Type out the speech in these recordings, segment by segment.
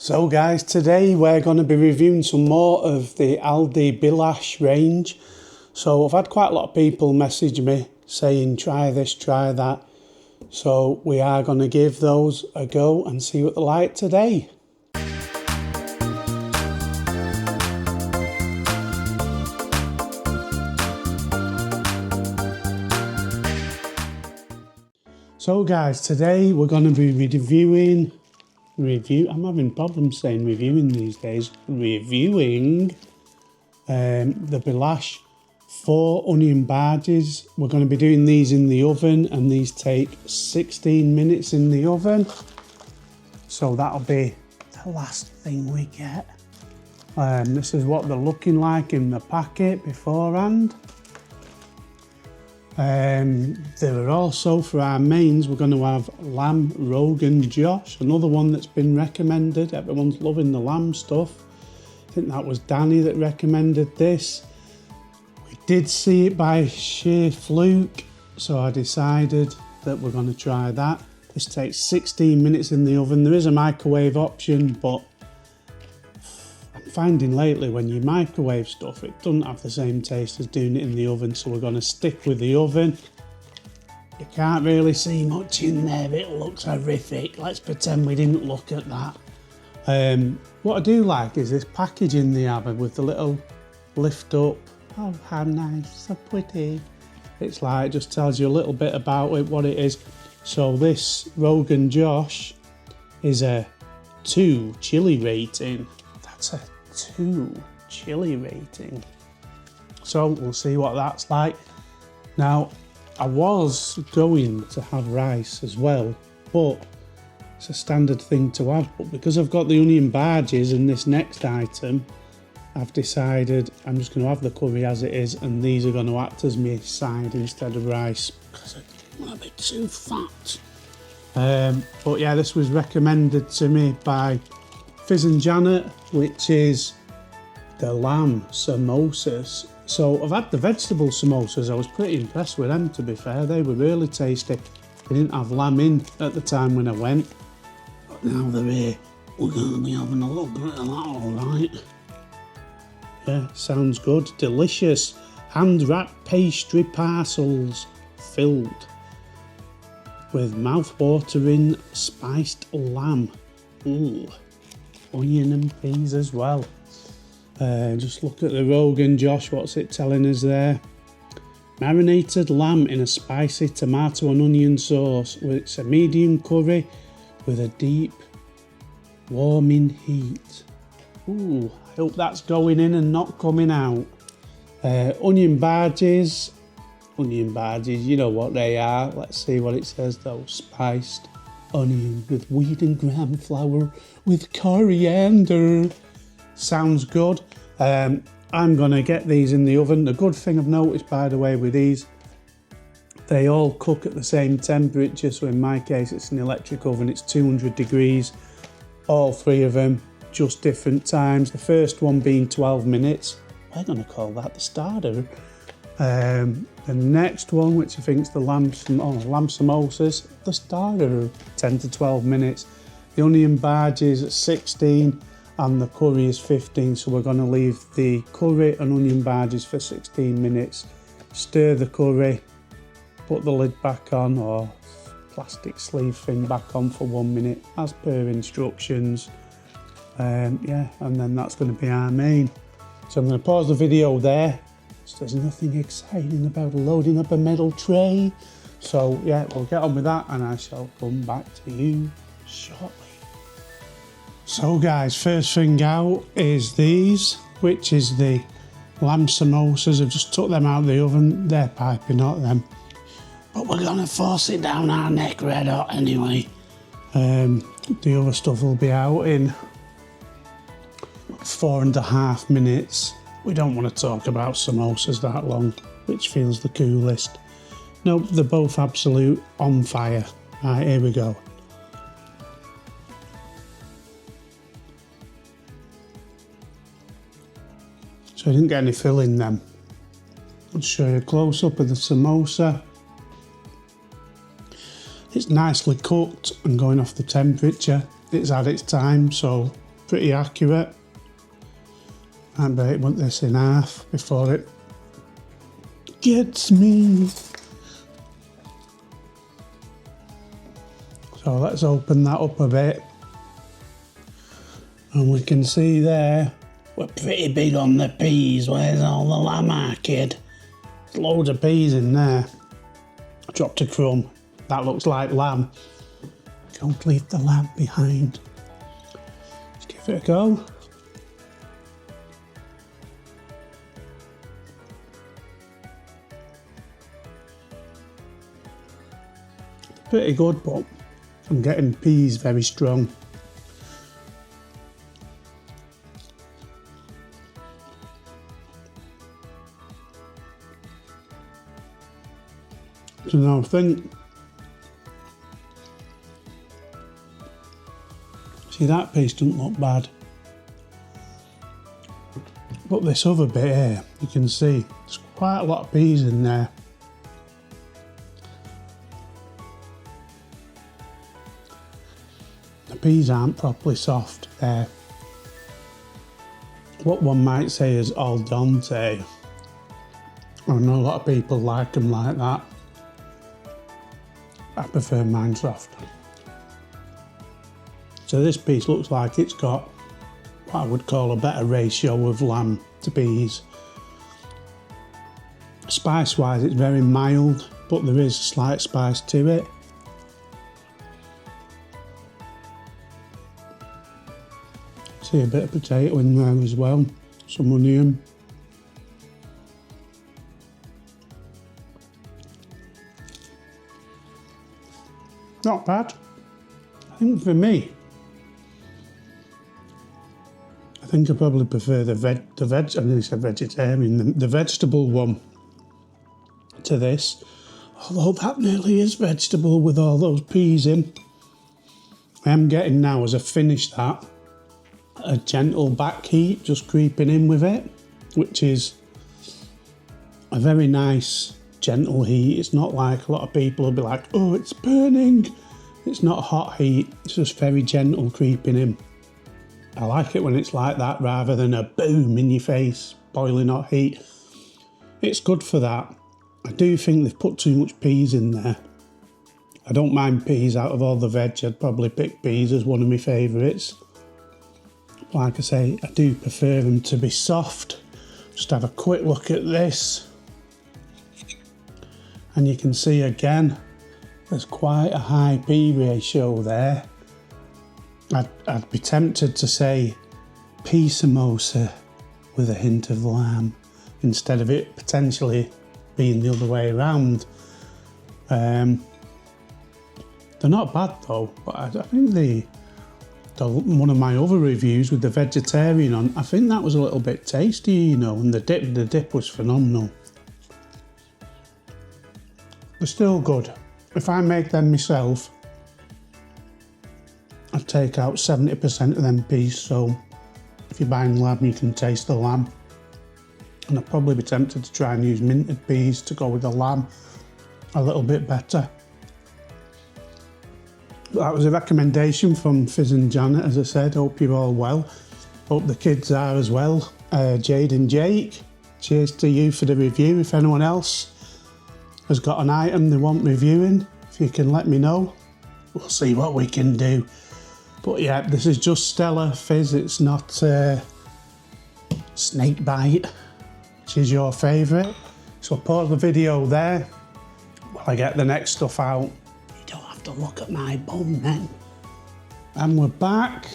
So guys, today we're going to be reviewing some more of the Aldi Bilash range. So I've had quite a lot of people message me saying try this, try that. So we are going to give those a go and see what they're like today. So guys, today we're going to be reviewing I'm having problems saying reviewing these days. Reviewing the Bilash 4 onion bhajis. We're going to be doing these in the oven, and these take 16 minutes in the oven. So that'll be the last thing we get. This is what they're looking like in the packet beforehand. There are also, for our mains, we're going to have lamb Rogan Josh, another one that's been recommended. Everyone's loving the lamb stuff. I think that was Danny that recommended this. We did see it by sheer fluke, so I decided that we're going to try that. This takes 16 minutes in the oven. There is a microwave option, but I'm finding lately when you microwave stuff, it doesn't have the same taste as doing it in the oven, so we're going to stick with the oven. You can't really see much in there, it looks horrific. Let's pretend we didn't look at that. What I do like is this packaging they have with the little lift up. Oh, how nice, so pretty. It's like, just tells you a little bit about it, what it is. So this Rogan Josh is a 2 chili rating. That's a 2 chili rating. So we'll see what that's like. Now, I was going to have rice as well, but it's a standard thing to have. But because I've got the onion bhajis in this next item, I've decided I'm just going to have the curry as it is, and these are going to act as my side instead of rice because I'm a bit too fat. But yeah, this was recommended to me by Fizz and Janet, which is the lamb samosas. So I've had the vegetable samosas. I was pretty impressed with them, to be fair. They were really tasty. They didn't have lamb in at the time when I went, but now they're here. We're going to be having a little bit of that, all right. Yeah, sounds good. Delicious. Hand-wrapped pastry parcels filled with mouth-watering spiced lamb. Ooh. Onion and peas as well. Just look at the Rogan Josh, what's it telling us there? Marinated lamb in a spicy tomato and onion sauce. It's a medium curry with a deep warming heat. Ooh, I hope that's going in and not coming out. Onion bhajis, you know what they are. Let's see what it says though. Spiced onion with wheat and gram flour with coriander. Sounds good. I'm gonna get these in the oven. The good thing I've noticed, by the way, with these, they all cook at the same temperature. So in my case, it's an electric oven. It's 200 degrees, all 3 of them, just different times. The first one being 12 minutes. We're gonna call that the starter. The next one, which I think is the lamb samosas, the starter, 10 to 12 minutes. The onion bhajis at 16 and the curry is 15. So we're going to leave the curry and onion bhajis for 16 minutes. Stir the curry, put the lid back on, or plastic sleeve thing back on for 1 minute as per instructions. Yeah, and then that's going to be our main. So I'm going to pause the video there. So there's nothing exciting about loading up a metal tray. So yeah, we'll get on with that and I shall come back to you shortly. So guys, first thing out is these, which is the lamb samosas. I've just took them out of the oven. They're piping hot, them. But we're gonna force it down our neck red hot anyway. The other stuff will be out in 4.5 minutes. We don't want to talk about samosas that long, which feels the coolest. Nope, they're both absolute on fire. Right, here we go. So I didn't get any filling then. I'll show you a close-up of the samosa. It's nicely cooked and going off the temperature. It's had its time, so pretty accurate. I bet it want this in half before it gets me. So let's open that up a bit. And we can see there, we're pretty big on the peas. Where's all the lamb, kid? There's loads of peas in there. I dropped a crumb. That looks like lamb. Don't leave the lamb behind. Let's give it a go. Pretty good, but I'm getting peas very strong. So now I think, see, that piece doesn't look bad, but this other bit here, you can see there's quite a lot of peas in there. The peas aren't properly soft there. What one might say is al dente. I know a lot of people like them like that. I prefer mine soft. So this piece looks like it's got what I would call a better ratio of lamb to peas. Spice wise it's very mild, but there is a slight spice to it. See a bit of potato in there as well, some onion. Not bad. I think for me, I think I probably prefer the veg, I mean it's a vegetarian, the vegetable one to this. Although that nearly is vegetable with all those peas in. I am getting now, as I finish that, a gentle back heat just creeping in with it, which is a very nice gentle heat. It's not like a lot of people will be like, oh, it's burning. It's not a hot heat, it's just very gentle creeping in. I like it when it's like that rather than a boom in your face, boiling hot heat. It's good for that. I do think they've put too much peas in there. I don't mind peas out of all the veg. I'd probably pick peas as one of my favourites. Like I say, I do prefer them to be soft. Just have a quick look at this. And you can see again, there's quite a high pea ratio there. I'd be tempted to say pea samosa with a hint of lamb instead of it potentially being the other way around. They're not bad though, but I think one of my other reviews with the vegetarian on, I think that was a little bit tasty, you know, and the dip was phenomenal. They're still good. If I make them myself, I'd take out 70% of them peas, so if you're buying lamb, you can taste the lamb. And I'd probably be tempted to try and use minted peas to go with the lamb a little bit better. But that was a recommendation from Fizz and Janet, as I said. Hope you're all well. Hope the kids are as well. Jade and Jake, cheers to you for the review. If anyone else has got an item they want reviewing, if you can let me know, we'll see what we can do. But yeah, this is just Stella Fizz, it's not snake bite, which is your favourite. So I'll pause the video there while I get the next stuff out. You don't have to look at my bum then. And we're back.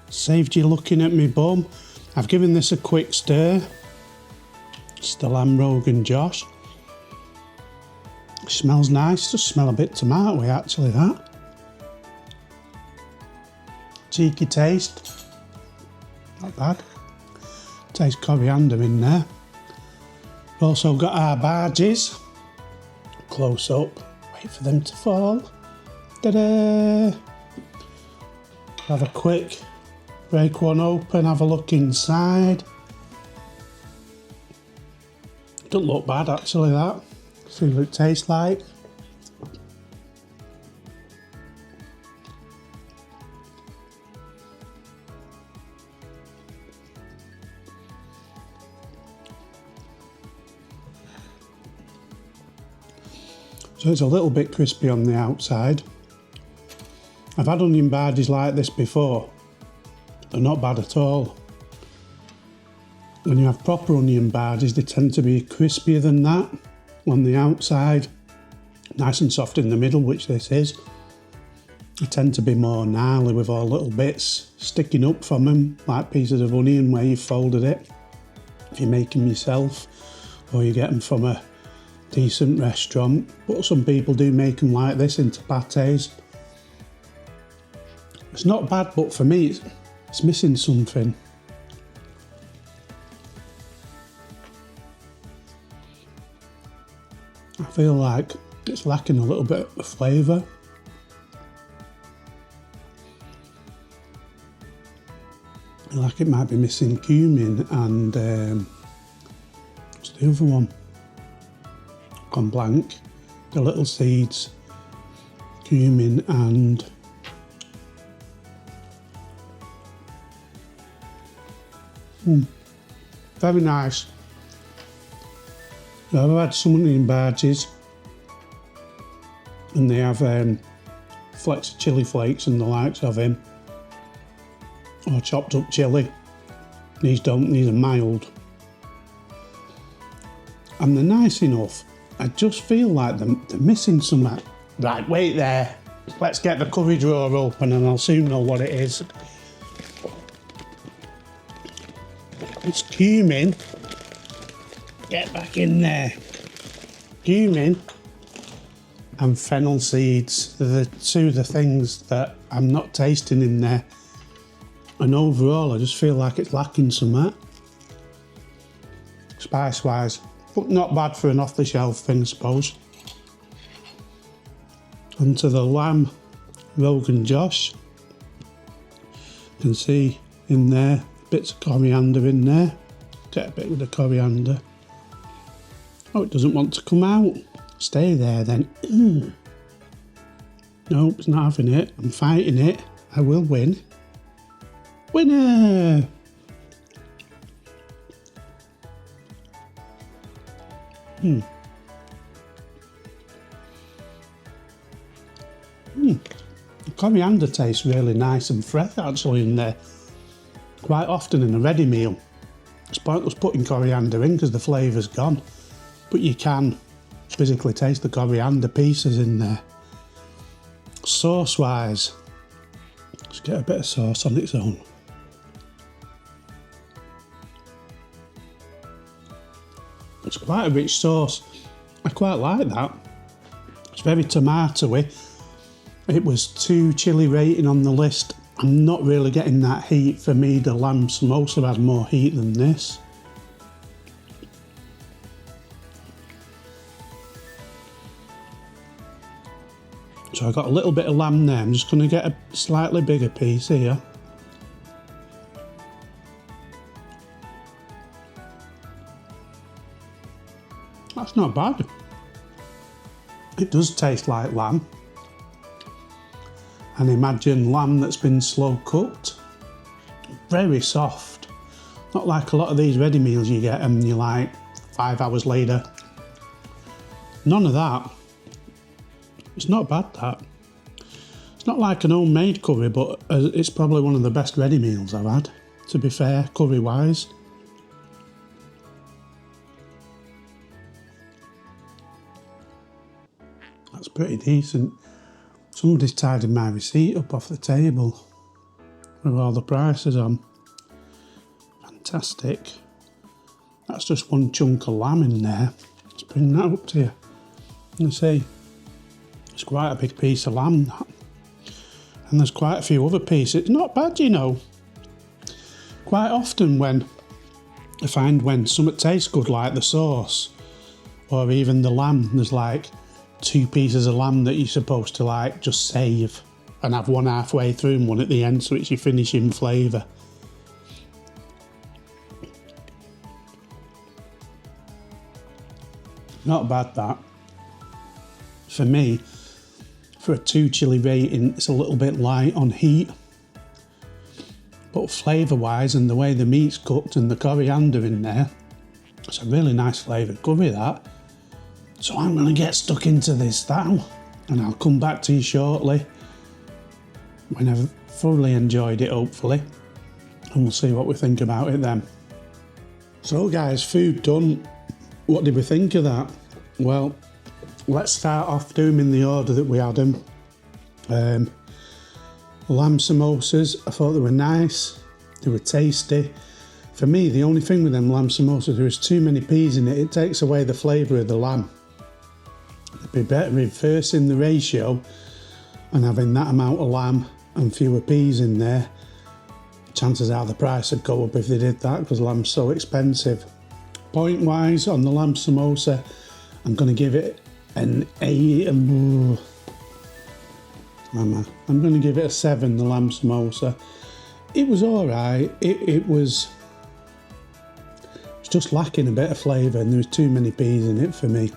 Saved you looking at my bum. I've given this a quick stir. It's the lamb Rogan Josh. It smells nice, just smell a bit tomatoey actually, that. Cheeky taste, not bad. Taste coriander in there. We've also got our bhajis. Close up, wait for them to fall. Ta-da! Have a quick break one open, have a look inside. Doesn't look bad actually, that. See what it tastes like. So it's a little bit crispy on the outside. I've had onion bhajis like this before. They're not bad at all. When you have proper onion bhajis, they tend to be crispier than that on the outside. Nice and soft in the middle, which this is. They tend to be more gnarly with all little bits sticking up from them, like pieces of onion where you've folded it. If you make them yourself, or you get them from a decent restaurant. But some people do make them like this into pâtés. It's not bad, but for me, it's missing something. I feel like it's lacking a little bit of flavour. Like it might be missing cumin and what's the other one? Gone blank. The little seeds, cumin and very nice. So I've had some onion bhajis and they have flecks of chilli flakes and the likes of him, or chopped up chilli. These don't, these are mild. And they're nice enough. I just feel like they're missing something. Right, wait there. Let's get the curry drawer open and I'll soon know what it is. It's cumin. Get back in there. Cumin and fennel seeds. They're the things that I'm not tasting in there. And overall, I just feel like it's lacking something. Spice-wise, but not bad for an off-the-shelf thing, I suppose. Onto the lamb Rogan Josh. You can see in there, bits of coriander in there. Get a bit with the coriander. Oh, it doesn't want to come out. Stay there then. Nope, it's not having it. I'm fighting it. I will win. Winner! The coriander tastes really nice and fresh actually in there. Quite often in a ready meal, it's pointless putting coriander in because the flavour's gone. But you can physically taste the coriander pieces in there. Sauce-wise, let's get a bit of sauce on its own. It's quite a rich sauce. I quite like that. It's very tomatoey. It was 2 chilli rating on the list. I'm not really getting that heat. For me, the lamb samosa had more heat than this. So I got a little bit of lamb there. I'm just going to get a slightly bigger piece here. That's not bad. It does taste like lamb. And imagine lamb that's been slow cooked. Very soft. Not like a lot of these ready meals you get and you're like 5 hours later. None of that. It's not bad, that. It's not like an homemade curry, but it's probably one of the best ready meals I've had, to be fair, curry-wise. That's pretty decent. Somebody's tidied my receipt up off the table with all the prices on. Fantastic. That's just one chunk of lamb in there. Let's bring that up to you. You see, it's quite a big piece of lamb, that. And there's quite a few other pieces. It's not bad, you know. Quite often when I find when something tastes good, like the sauce, or even the lamb, there's like 2 pieces of lamb that you're supposed to like just save and have one halfway through and one at the end, so it's your finishing flavour. Not bad, that. For me, for a 2 chilli rating, it's a little bit light on heat. But flavour-wise and the way the meat's cooked and the coriander in there, it's a really nice flavoured curry, that. So I'm going to get stuck into this now, and I'll come back to you shortly when I've thoroughly enjoyed it, hopefully, and we'll see what we think about it then. So guys, food done. What did we think of that? Well, let's start off doing them in the order that we had them. Lamb samosas, I thought they were nice, they were tasty. For me, the only thing with them lamb samosas, there is too many peas in it. It takes away the flavour of the lamb. It'd be better reversing the ratio and having that amount of lamb and fewer peas in there. Chances are the price would go up if they did that, because lamb's so expensive. Point wise on the lamb samosa, I'm going to give it an 8. I'm going to give it a 7, the lamb samosa. It was alright. It was just lacking a bit of flavour, and there was too many peas in it for me.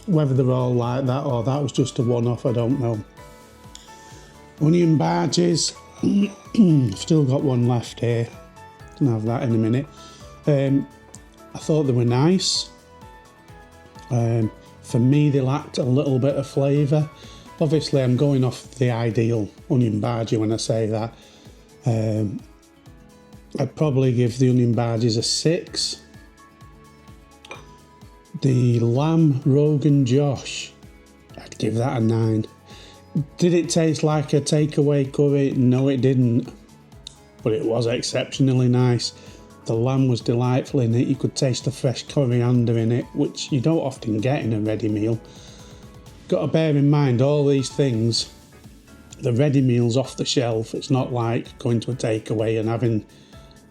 Whether they're all like that or that was just a one-off, I don't know. Onion bhajis, still got one left here. Can have that in a minute. I thought they were nice. For me, they lacked a little bit of flavour. Obviously, I'm going off the ideal onion bhaji when I say that. I'd probably give the onion bhajis a 6. The lamb Rogan Josh, I'd give that a 9. Did it taste like a takeaway curry? No, it didn't. But it was exceptionally nice. The lamb was delightful in it. You could taste the fresh coriander in it, which you don't often get in a ready meal. Got to bear in mind all these things, the ready meals off the shelf. It's not like going to a takeaway and having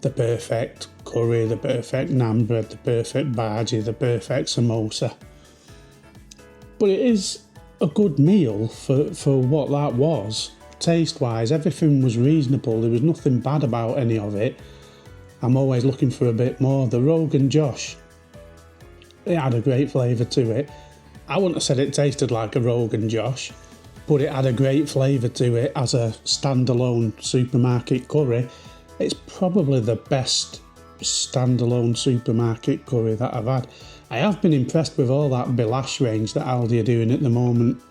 the perfect curry, the perfect naan bread, the perfect bhaji, the perfect samosa. But it is a good meal for what that was. Taste wise, everything was reasonable. There was nothing bad about any of it. I'm always looking for a bit more. The Rogan Josh, it had a great flavour to it. I wouldn't have said it tasted like a Rogan Josh, but it had a great flavour to it as a standalone supermarket curry. It's probably the best standalone supermarket curry that I've had. I have been impressed with all that Bilash range that Aldi are doing at the moment.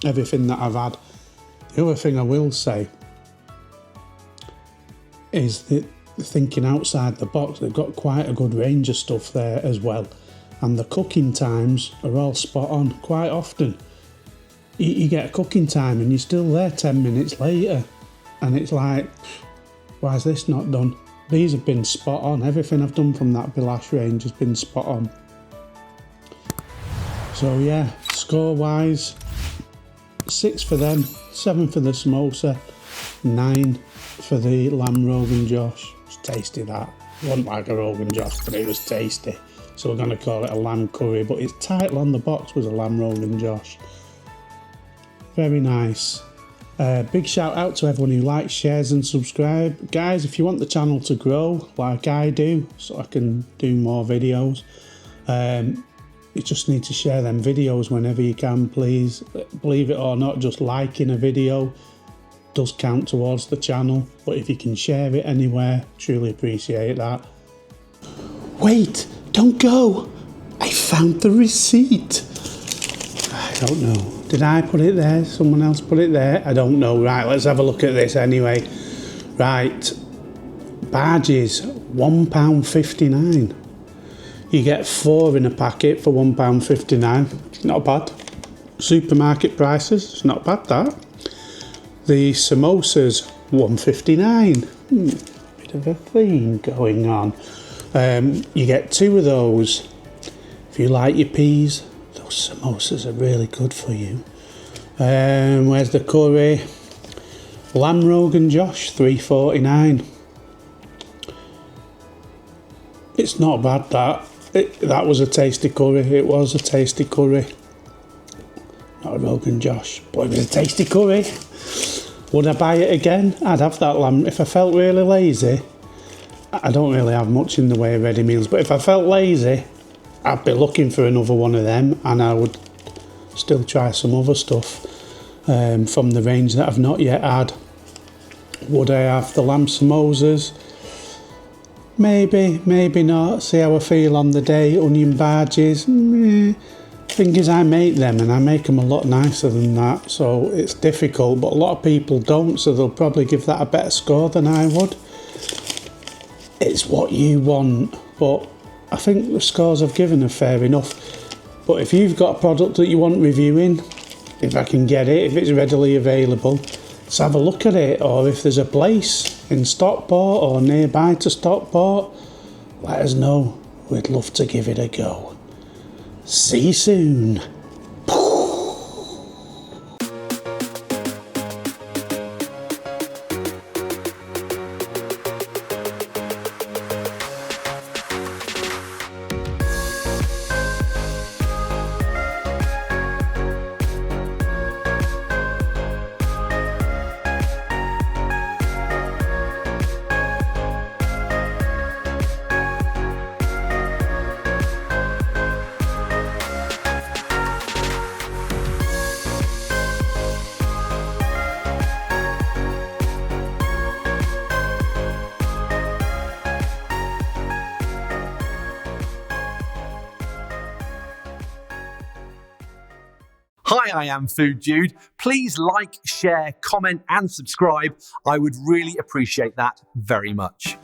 Everything that I've had. The other thing I will say is that thinking outside the box, they've got quite a good range of stuff there as well. And the cooking times are all spot on. Quite often, you get a cooking time and you're still there 10 minutes later. And it's like, why is this not done? These have been spot on. Everything I've done from that Bilash range has been spot on. So yeah, score-wise, 6 for them, 7 for the samosa, 9 for the lamb Rogan Josh. It's tasty, that. It wasn't like a Rogan Josh, but it was tasty. So we're going to call it a lamb curry, but its title on the box was a lamb Rogan Josh. Very nice. Big shout out to everyone who likes, shares and subscribe. Guys, if you want the channel to grow like I do, so I can do more videos, you just need to share them videos whenever you can, please. Believe it or not, just liking a video does count towards the channel, but if you can share it anywhere, truly appreciate that. Wait, don't go! I found the receipt. I don't know. Did I put it there? Someone else put it there? I don't know. Right, let's have a look at this anyway. Right. Bhajis, £1.59. You get 4 in a packet for £1.59. Not bad. Supermarket prices, it's not bad that. The samosas, £1.59. Bit of a theme going on. You get 2 of those. If you like your peas, those samosas are really good for you. Where's the curry? Lamb Rogan Josh, £3.49. It's not bad, that. That was a tasty curry. It was a tasty curry. Not a Rogan Josh, but it was a tasty curry. Would I buy it again? I'd have that lamb. If I felt really lazy, I don't really have much in the way of ready meals, but if I felt lazy, I'd be looking for another one of them, and I would still try some other stuff from the range that I've not yet had. Would I have the lamb samosas? Maybe, maybe not. See how I feel on the day. Onion bhajis, Thing is, I make them and I make them a lot nicer than that, so it's difficult, but a lot of people don't, so they'll probably give that a better score than I would. It's what you want, but I think the scores I've given are fair enough. But if you've got a product that you want reviewing, if I can get it, if it's readily available, let's have a look at it. Or if there's a place in Stockport or nearby to Stockport, let us know. We'd love to give it a go. See you soon. Hi, I am FoodDude. Please like, share, comment, and subscribe. I would really appreciate that very much.